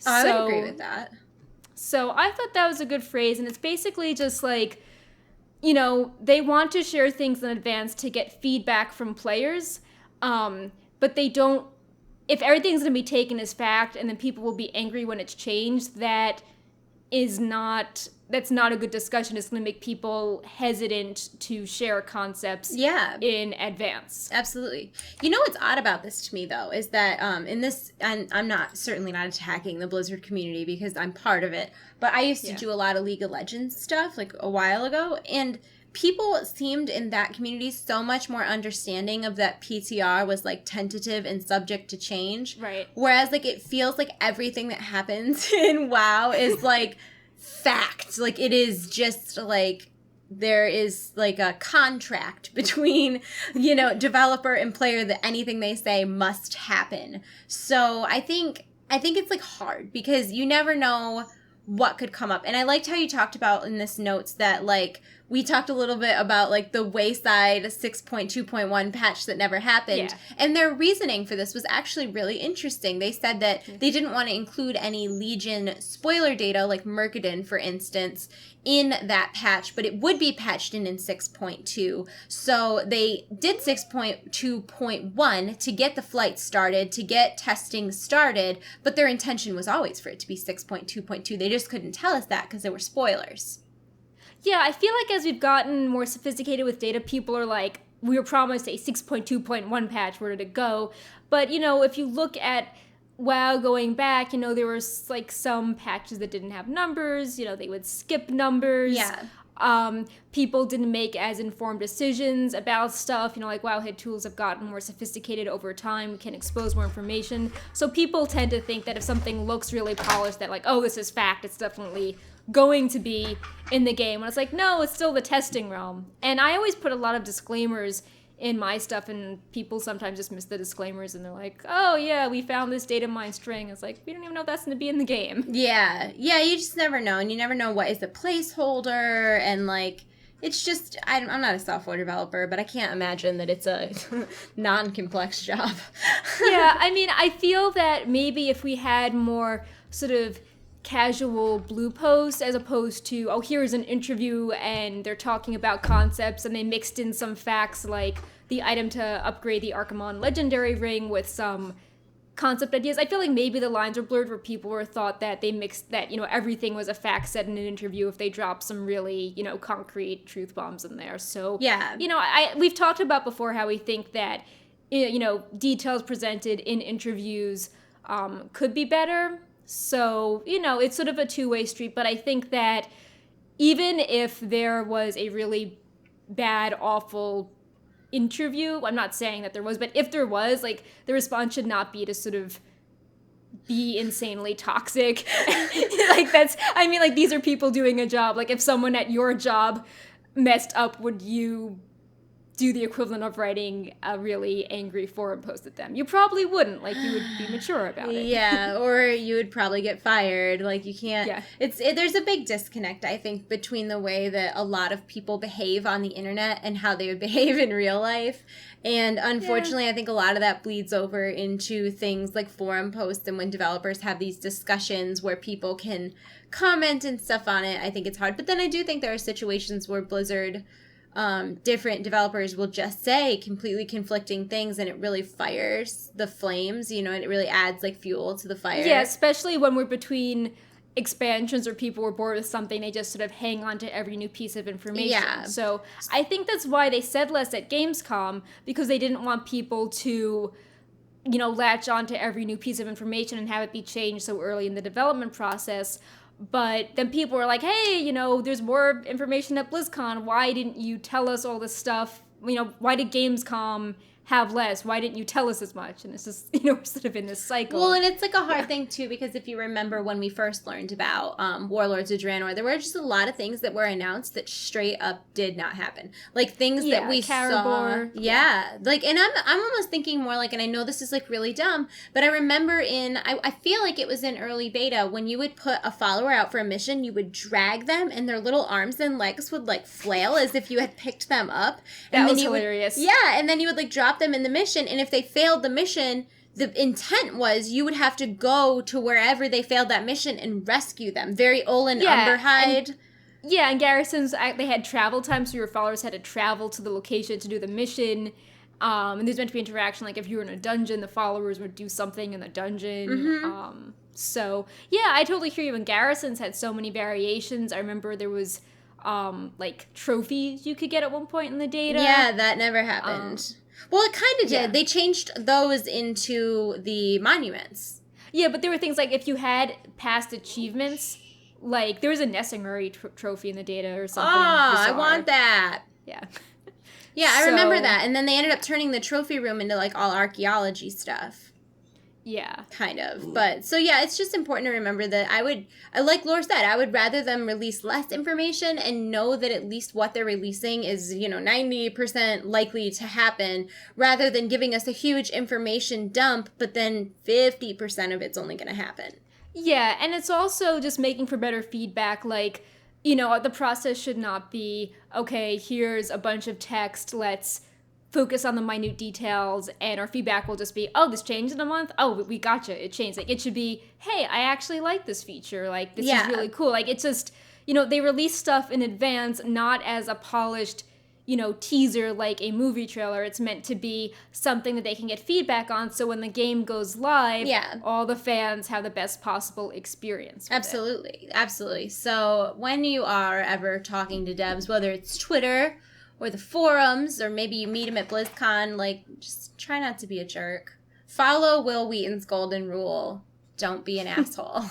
I would agree with that. So I thought that was a good phrase, and it's basically just they want to share things in advance to get feedback from players, but they don't. If everything's going to be taken as fact and then people will be angry when it's changed, that's not a good discussion. It's going to make people hesitant to share concepts in advance. Absolutely. You know what's odd about this to me, though, is that in this, and I'm certainly not attacking the Blizzard community because I'm part of it, but I used to do a lot of League of Legends stuff a while ago, and people seemed in that community so much more understanding of that PTR was tentative and subject to change. Right. Whereas it feels like everything that happens in WoW is fact. It is just there is a contract between, developer and player that anything they say must happen. So I think it's hard because you never know what could come up. And I liked how you talked about in this notes that we talked a little bit about the Wayside 6.2.1 patch that never happened. Yeah. And their reasoning for this was actually really interesting. They said that they didn't want to include any Legion spoiler data, like Mercadon, for instance, in that patch, but it would be patched in 6.2. So they did 6.2.1 to get the flight started, to get testing started, but their intention was always for it to be 6.2.2. They just couldn't tell us that because there were spoilers. Yeah, I feel as we've gotten more sophisticated with data, people are we were promised a 6.2.1 patch, where did it go? But, if you look at WoW going back, there were some patches that didn't have numbers, they would skip numbers. Yeah. People didn't make as informed decisions about stuff, Wowhead tools have gotten more sophisticated over time, can expose more information. So people tend to think that if something looks really polished, that this is fact, it's definitely going to be in the game. When it's no, it's still the testing realm. And I always put a lot of disclaimers in my stuff, and people sometimes just miss the disclaimers, and they're oh yeah, we found this data mine string. It's we don't even know if that's going to be in the game. Yeah, you just never know, and you never know what is the placeholder, and it's just, I'm not a software developer, but I can't imagine that it's a non-complex job. Yeah, I feel that maybe if we had more sort of casual blue posts as opposed to, here's an interview and they're talking about concepts and they mixed in some facts like the item to upgrade the Archimon legendary ring with some concept ideas. I feel maybe the lines are blurred where people were thought that they mixed that, everything was a fact said in an interview if they dropped some really, concrete truth bombs in there. So, yeah. We've talked about before how we think that, details presented in interviews could be better. So, it's sort of a two-way street, but I think that even if there was a really bad, awful interview, I'm not saying that there was, but if there was, the response should not be to sort of be insanely toxic. These are people doing a job. If someone at your job messed up, would you do the equivalent of writing a really angry forum post at them. You probably wouldn't. Like, you would be mature about it. Yeah, or you would probably get fired. Like, you can't... Yeah. There's a big disconnect, I think, between the way that a lot of people behave on the internet and how they would behave in real life. And unfortunately, I think a lot of that bleeds over into things like forum posts, and when developers have these discussions where people can comment and stuff on it, I think it's hard. But then I do think there are situations where Blizzard... different developers will just say completely conflicting things, and it really fires the flames, and it really adds like fuel to the fire. Yeah, especially when we're between expansions or people were bored with something, they just sort of hang on to every new piece of information. Yeah. So I think that's why they said less at Gamescom, because they didn't want people to, latch on to every new piece of information and have it be changed so early in the development process. But then people were like, hey, there's more information at BlizzCon. Why didn't you tell us all this stuff? Why did Gamescom have less? Why didn't you tell us as much? And it's just, we're sort of in this cycle. Well, and it's like a hard thing, too, because if you remember when we first learned about Warlords of Draenor, there were just a lot of things that were announced that straight up did not happen. Like, things that we saw. Yeah. Like, and I'm almost thinking more like, and I know this is, like, really dumb, but I remember I feel like it was in early beta, when you would put a follower out for a mission, you would drag them, and their little arms and legs would, like, flail as if you had picked them up. And that was hilarious. And then you would, like, drop them in the mission, and if they failed the mission, the intent was you would have to go to wherever they failed that mission and rescue them. Very Olin Umberhide. And garrisons, they had travel time, so your followers had to travel to the location to do the mission. And there's meant to be interaction, like if you were in a dungeon, the followers would do something in the dungeon. Mm-hmm. So, yeah, I totally hear you. And garrisons had so many variations. I remember there was, like, trophies you could get at one point in the data. Yeah, that never happened. Well, it kind of did. Yeah. They changed those into the monuments. Yeah, but there were things like if you had past achievements, like there was a Nesinguri trophy in the data or something. Oh, bizarre. I want that. Yeah. Yeah, I remember that. And then they ended up turning the trophy room into like all archaeology stuff. Yeah. Kind of. But, so yeah, it's just important to remember that like Laura said, I would rather them release less information and know that at least what they're releasing is, 90% likely to happen, rather than giving us a huge information dump, but then 50% of it's only going to happen. Yeah, and it's also just making for better feedback, like, the process should not be, okay, here's a bunch of text, let's focus on the minute details, and our feedback will just be, oh, this changed in a month? Oh, we gotcha, it changed. Like, it should be, hey, I actually like this feature. Like, this is really cool. Like, it's just, they release stuff in advance, not as a polished, teaser like a movie trailer. It's meant to be something that they can get feedback on, so when the game goes live, all the fans have the best possible experience with Absolutely. Absolutely. So, when you are ever talking to devs, whether it's Twitter or the forums, or maybe you meet him at BlizzCon, like, just try not to be a jerk. Follow Will Wheaton's golden rule. Don't be an asshole.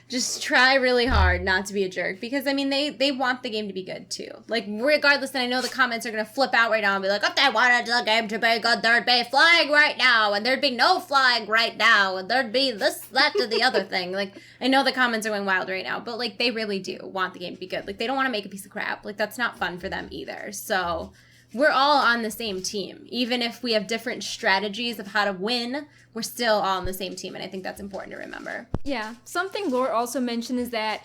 Just try really hard not to be a jerk, because, I mean, they want the game to be good, too. Like, regardless, and I know the comments are going to flip out right now and be like, if they wanted the game to be good, there'd be flying right now, and there'd be no flying right now, and there'd be this, that, and the other thing. Like, I know the comments are going wild right now, but, like, they really do want the game to be good. Like, they don't want to make a piece of crap. Like, that's not fun for them either. So we're all on the same team. Even if we have different strategies of how to win, we're still all on the same team, and I think that's important to remember. Yeah. Something Laura also mentioned is that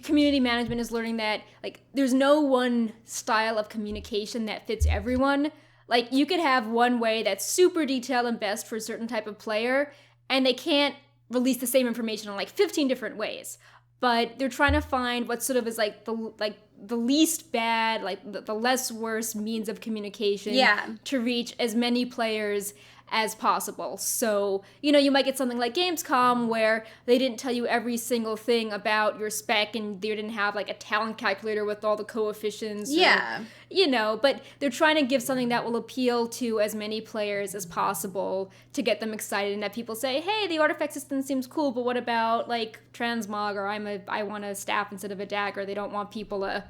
community management is learning that, like, there's no one style of communication that fits everyone. Like, you could have one way that's super detailed and best for a certain type of player, and they can't release the same information in, like, 15 different ways. But they're trying to find what sort of is, like, the least bad, like, the less worse means of communication to reach as many players as possible. So, you might get something like Gamescom where they didn't tell you every single thing about your spec, and they didn't have, like, a talent calculator with all the coefficients. Or, but they're trying to give something that will appeal to as many players as possible to get them excited, and that people say, hey, the artifact system seems cool, but what about, like, transmog, or I want a staff instead of a dagger. They don't want people to,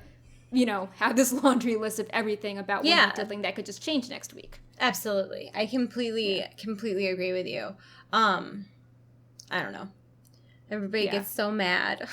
have this laundry list of everything about one thing that could just change next week. Absolutely. I completely agree with you. I don't know. Everybody gets so mad.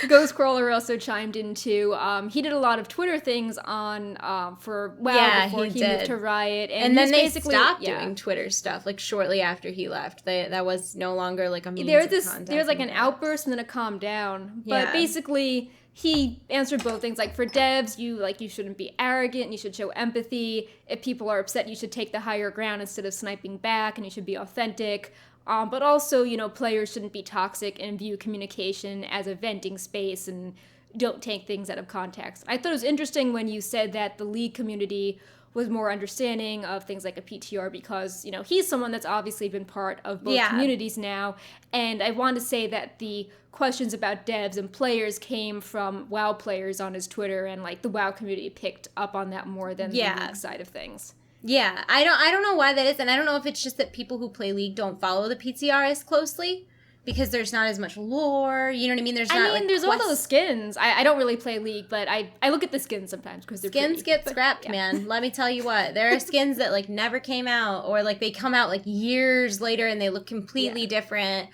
Ghostcrawler also chimed in too. He did a lot of Twitter things on for WoW before he moved to Riot, and then they stopped doing Twitter stuff like shortly after he left. That was no longer like a means of contact. There's like an outburst and then a calm down. But basically, he answered both things. Like for devs, you shouldn't be arrogant and you should show empathy. If people are upset, you should take the higher ground instead of sniping back, and you should be authentic. But also, players shouldn't be toxic and view communication as a venting space and don't take things out of context. I thought it was interesting when you said that the League community was more understanding of things like a PTR because, he's someone that's obviously been part of both communities now. And I want to say that the questions about devs and players came from WoW players on his Twitter, and like the WoW community picked up on that more than the League side of things. Yeah, I don't know why that is, and I don't know if it's just that people who play League don't follow the PTR as closely because there's not as much lore. You know what I mean? There's all those skins. I don't really play League, but I look at the skins sometimes because they're skins pretty. Get scrapped, man. Let me tell you what. There are skins that like never came out, or like they come out like years later and they look completely different.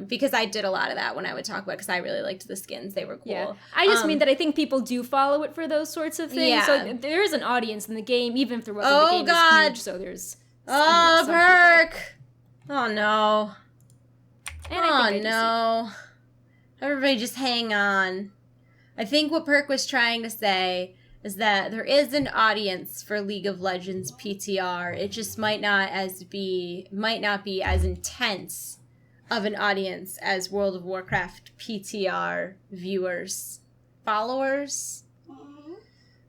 Because I did a lot of that when I would talk about, because I really liked the skins. They were cool. Yeah. I just mean that I think people do follow it for those sorts of things. Yeah. So there is an audience in the game, even if there wasn't. The game is huge, so there's... Perk! Oh, no. No. Everybody just hang on. I think what Perk was trying to say is that there is an audience for League of Legends PTR. It just might not be as intense of an audience as World of Warcraft PTR viewers. Followers?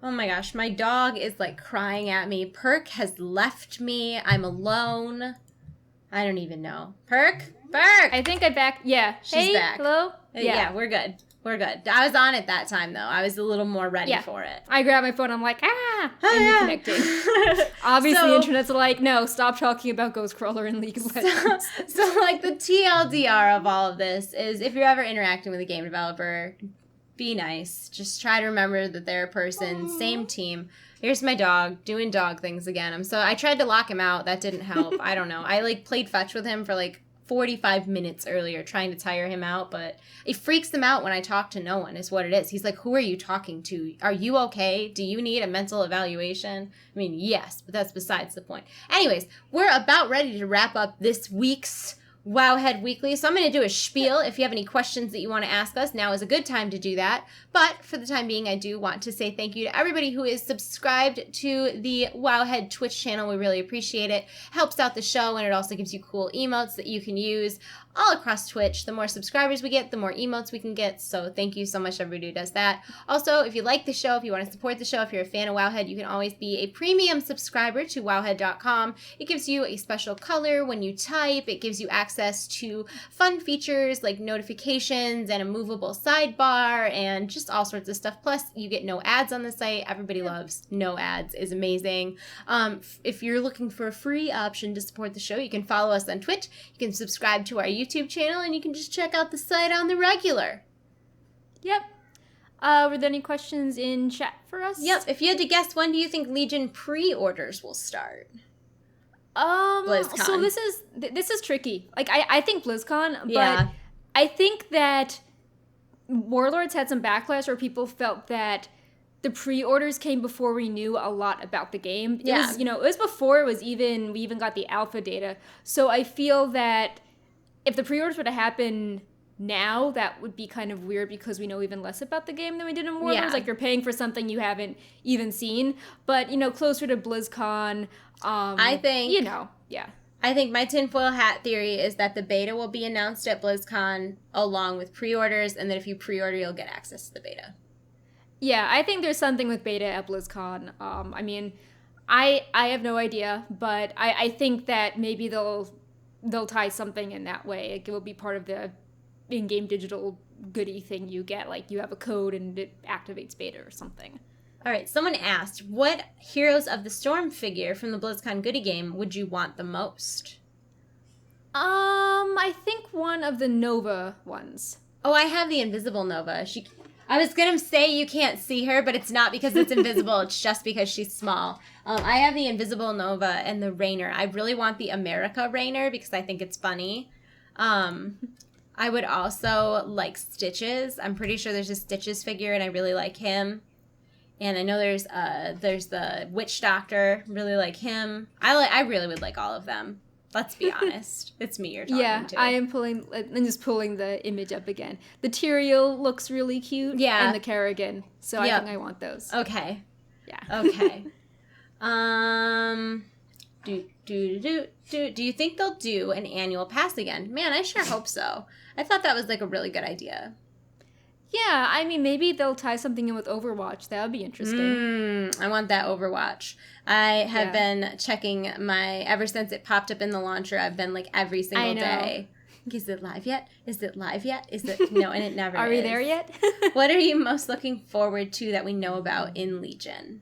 Oh my gosh, my dog is like crying at me. Perk has left me. I'm alone. I don't even know. Perk? I think I back. Yeah. She's back. Hello? Yeah, we're good. We're good. I was on it that time, though. I was a little more ready for it. I grabbed my phone. I'm like, I'm reconnecting. Obviously, the internet's like, no, stop talking about Ghostcrawler in League of Legends. So, like, the TLDR of all of this is if you're ever interacting with a game developer, be nice. Just try to remember that they're a person, same team. Here's my dog doing dog things again. I tried to lock him out. That didn't help. I don't know. I, like, played fetch with him for, like, 45 minutes earlier trying to tire him out, but it freaks him out when I talk to no one is what it is. He's like, who are you talking to? Are you okay? Do you need a mental evaluation? I mean, yes, but that's besides the point. Anyways, we're about ready to wrap up this week's Wowhead Weekly, so I'm going to do a spiel. If you have any questions that you want to ask us, now is a good time to do that. But for the time being, I do want to say thank you to everybody who is subscribed to the Wowhead Twitch channel. We really appreciate it. Helps out the show, and it also gives you cool emotes that you can use all across Twitch. The more subscribers we get, the more emotes we can get. So thank you so much, everybody who does that. Also, if you like the show, if you want to support the show, if you're a fan of Wowhead, you can always be a premium subscriber to wowhead.com. It gives you a special color when you type. It gives you access to fun features like notifications and a movable sidebar and just all sorts of stuff. Plus, you get no ads on the site. Everybody loves no ads. Is amazing. If you're looking for a free option to support the show, you can follow us on Twitch. You can subscribe to our YouTube channel, and you can just check out the site on the regular. Yep. Were there any questions in chat for us? Yep. If you had to guess, when do you think Legion pre-orders will start? BlizzCon. So this is tricky. Like I think BlizzCon, but I think that Warlords had some backlash where people felt that the pre-orders came before we knew a lot about the game. It was before we even got the alpha data. So I feel that if the pre-orders were to happen now, that would be kind of weird because we know even less about the game than we did in Warlords. Yeah. Like, you're paying for something you haven't even seen. But, closer to BlizzCon, I think... I think my tinfoil hat theory is that the beta will be announced at BlizzCon along with pre-orders, and that if you pre-order, you'll get access to the beta. Yeah, I think there's something with beta at BlizzCon. I have no idea, but I think that maybe they'll tie something in that way. Like, it will be part of the in-game digital goodie thing you get. Like, you have a code and it activates beta or something. All right, someone asked, what Heroes of the Storm figure from the BlizzCon goodie game would you want the most? I think one of the Nova ones. Oh, I have the invisible Nova. I was going to say you can't see her, but it's not because it's invisible. It's just because she's small. I have the invisible Nova and the Rainer. I really want the America Rainer because I think it's funny. I would also like Stitches. I'm pretty sure there's a Stitches figure, and I really like him. And I know there's the Witch Doctor. Really like him. I really would like all of them. Let's be honest. It's me you're talking to. I am just pulling the image up again. The Tyrael looks really cute. Yeah. And the Kerrigan. So I think I want those. Okay. Yeah. Okay. Do you think they'll do an annual pass again? Man, I sure hope so. I thought that was like a really good idea. Yeah, I mean, maybe they'll tie something in with Overwatch. That would be interesting. I want that Overwatch. I have been checking ever since it popped up in the launcher, I've been like every single day. Is it live yet? Is it live yet? No, and it never is. Are we there yet? What are you most looking forward to that we know about in Legion?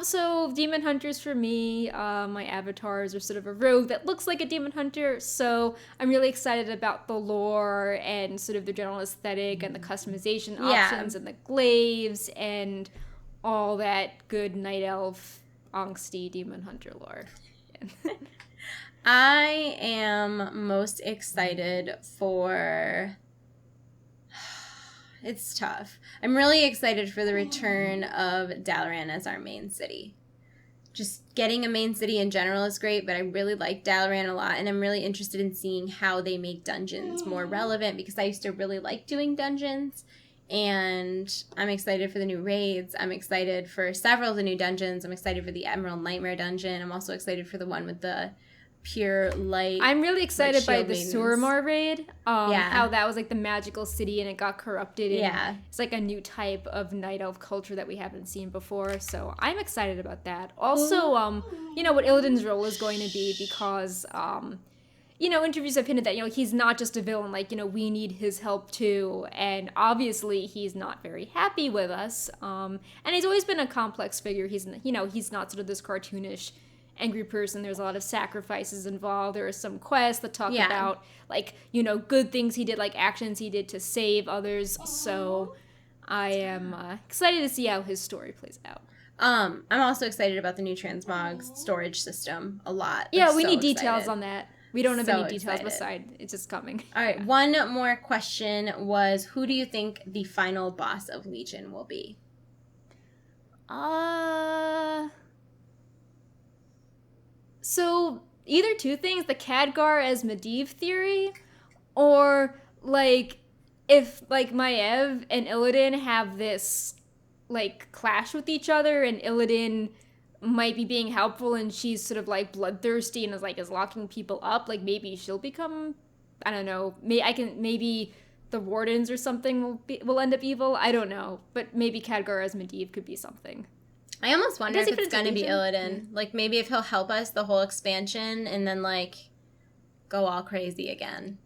So Demon Hunters for me, my avatars are sort of a rogue that looks like a Demon Hunter, so I'm really excited about the lore and sort of the general aesthetic and the customization options and the glaives and all that good Night Elf, angsty Demon Hunter lore. I am most excited for... It's tough. I'm really excited for the return of Dalaran as our main city. Just getting a main city in general is great, but I really like Dalaran a lot, and I'm really interested in seeing how they make dungeons more relevant, because I used to really like doing dungeons, and I'm excited for the new raids. I'm excited for several of the new dungeons. I'm excited for the Emerald Nightmare dungeon. I'm also excited for the one with the pure light. I'm really excited by the maidens. Suramar raid. How that was like the magical city and it got corrupted. And it's like a new type of night elf culture that we haven't seen before. So I'm excited about that. Also, what Illidan's role is going to be, because interviews have hinted that, he's not just a villain, like, we need his help too. And obviously he's not very happy with us. And he's always been a complex figure. He's not sort of this cartoonish angry person. There's a lot of sacrifices involved. There are some quests that talk about, like, good things he did, like actions he did to save others. So I am excited to see how his story plays out. I'm also excited about the new transmog storage system a lot. Yeah, we need details on that. We don't have any details beside it's just coming. All right, one more question was, who do you think the final boss of Legion will be? So either two things, the Khadgar as Medivh theory, or like if like Maiev and Illidan have this like clash with each other, and Illidan might be being helpful and she's sort of like bloodthirsty and is locking people up, like maybe she'll become, I don't know, maybe the Wardens or something will end up evil. I don't know, but maybe Khadgar as Medivh could be something. I almost wonder if it's going to be Illidan. Like, maybe if he'll help us the whole expansion and then, like, go all crazy again.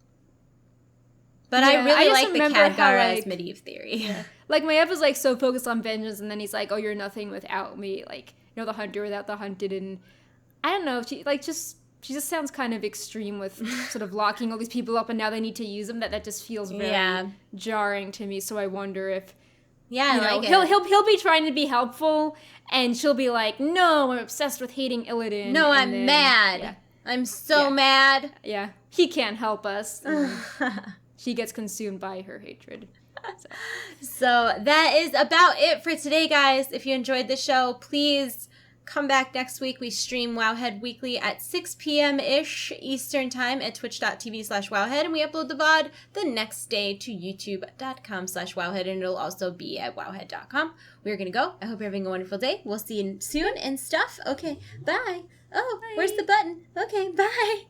But I really like the Khadgar as Medivh theory. Yeah. Like, Maiev was, like, so focused on vengeance, and then he's like, oh, you're nothing without me. Like, the hunter without the hunted. And I don't know, she just sounds kind of extreme with sort of locking all these people up, and now they need to use them. That just feels very jarring to me. So I wonder if... Yeah, he'll be trying to be helpful, and she'll be like, "No, I'm obsessed with hating Illidan." No, I'm mad. Yeah. I'm so mad. Yeah, he can't help us. She gets consumed by her hatred. So that is about it for today, guys. If you enjoyed the show, please come back next week. We stream Wowhead weekly at 6 p.m.-ish Eastern time at twitch.tv/Wowhead, and we upload the VOD the next day to youtube.com/Wowhead, and it'll also be at wowhead.com. We're going to go. I hope you're having a wonderful day. We'll see you soon and stuff. Okay, bye. Oh, bye. Where's the button? Okay, bye.